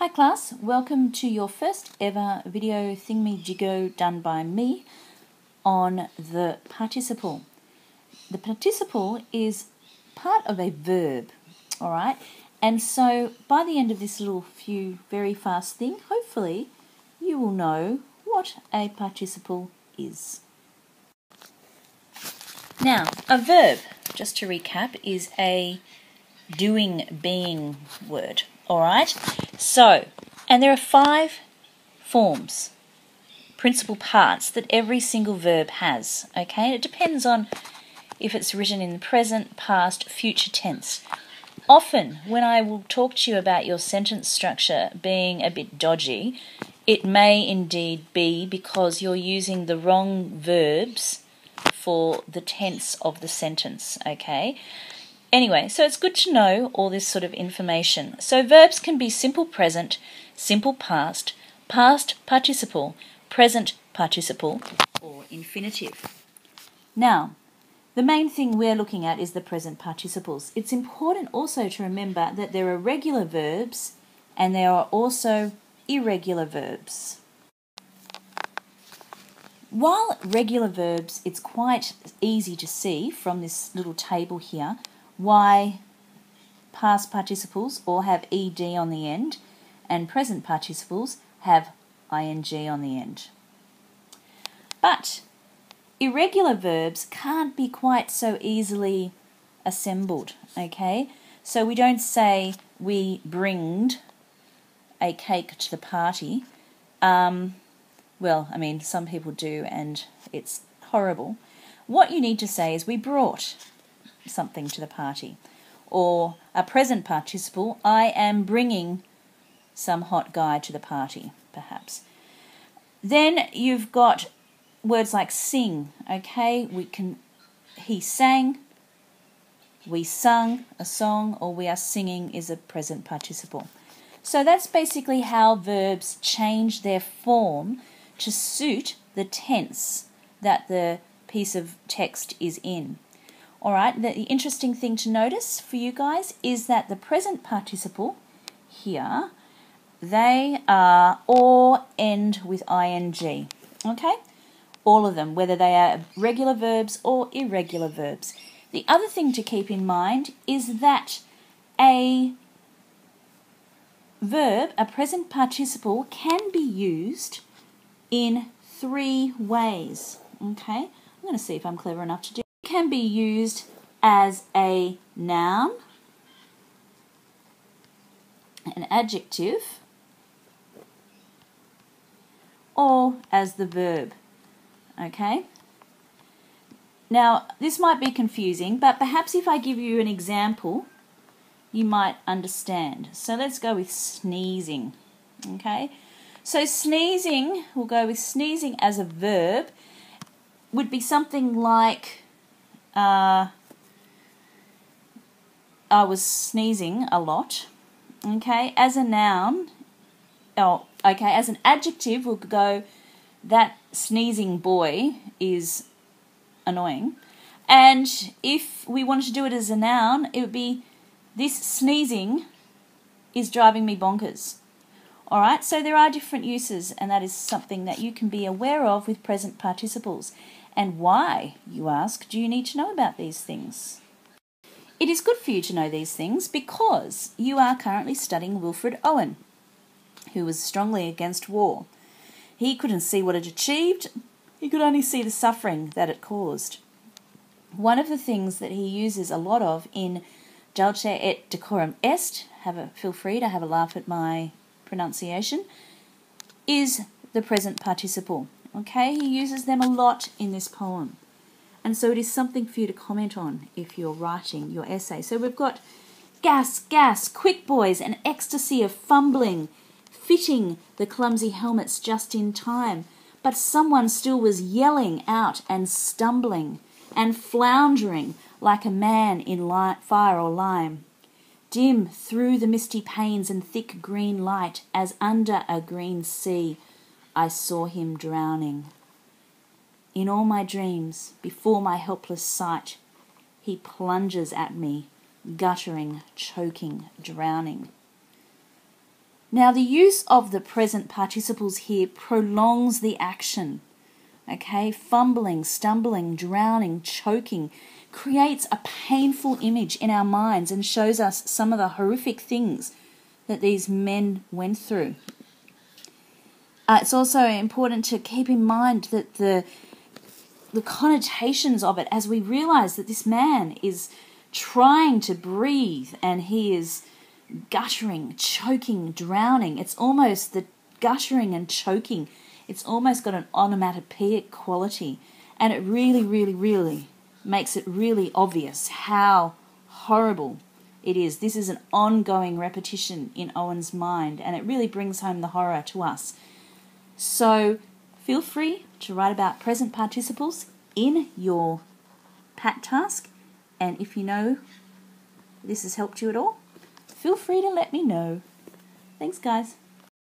Hi class, welcome to your first ever video thingamajiggo done by me on the participle. The participle is part of a verb, alright? And so by the end of this little few very fast thing, hopefully you will know what a participle is. Now, a verb, just to recap, is a doing, being word. Alright, so, and there are 5 forms, principal parts that every single verb has, okay? It depends on if it's written in the present, past, future tense. Often, when I will talk to you about your sentence structure being a bit dodgy, it may indeed be because you're using the wrong verbs for the tense of the sentence, okay? Anyway, so it's good to know all this sort of information. So verbs can be simple present, simple past, past participle, present participle, or infinitive. Now, the main thing we're looking at is the present participles. It's important also to remember that there are regular verbs and there are also irregular verbs. While regular verbs, it's quite easy to see from this little table here why past participles all have ed on the end and present participles have ing on the end. But irregular verbs can't be quite so easily assembled, okay? So we don't say we bringed a cake to the party. Well, I mean, some people do and it's horrible. What you need to say is we brought something to the party. Or a present participle, I am bringing some hot guy to the party, perhaps. Then you've got words like sing, okay? He sang, we sung a song, or we are singing is a present participle. So that's basically how verbs change their form to suit the tense that the piece of text is in. Alright, the interesting thing to notice for you guys is that the present participle here, they are all end with ing, okay? All of them, whether they are regular verbs or irregular verbs. The other thing to keep in mind is that a verb, a present participle, can be used in 3 ways, okay? I'm going to see if I'm clever enough to do it. It can be used as a noun, an adjective, or as the verb, okay? Now, this might be confusing, but perhaps if I give you an example, you might understand. So let's go with sneezing, okay? So sneezing, we'll go with sneezing as a verb, would be something like I was sneezing a lot, okay? As a noun, as an adjective, we'll go that sneezing boy is annoying. And if we wanted to do it as a noun, it would be this sneezing is driving me bonkers. Alright, so there are different uses, and that is something that you can be aware of with present participles. And why, you ask, do you need to know about these things? It is good for you to know these things because you are currently studying Wilfred Owen, who was strongly against war. He couldn't see what it achieved, he could only see the suffering that it caused. One of the things that he uses a lot of in Dulce Et Decorum Est, feel free to have a laugh at my pronunciation, is the present participle. Okay, he uses them a lot in this poem. And so it is something for you to comment on if you're writing your essay. So we've got gas, gas, quick boys, an ecstasy of fumbling, fitting the clumsy helmets just in time. But someone still was yelling out and stumbling and floundering like a man in fire or lime. Dim through the misty panes and thick green light, as under a green sea, I saw him drowning. In all my dreams, before my helpless sight, he plunges at me, guttering, choking, drowning. Now, the use of the present participles here prolongs the action. Okay, fumbling, stumbling, drowning, choking creates a painful image in our minds and shows us some of the horrific things that these men went through. It's also important to keep in mind that the connotations of it, as we realize that this man is trying to breathe and he is guttering, choking, drowning. It's almost the guttering and choking. It's almost got an onomatopoeic quality, and it really, really, really makes it really obvious how horrible it is. This is an ongoing repetition in Owen's mind, and it really brings home the horror to us. So feel free to write about present participles in your PAT task, and if you know this has helped you at all, feel free to let me know. Thanks, guys.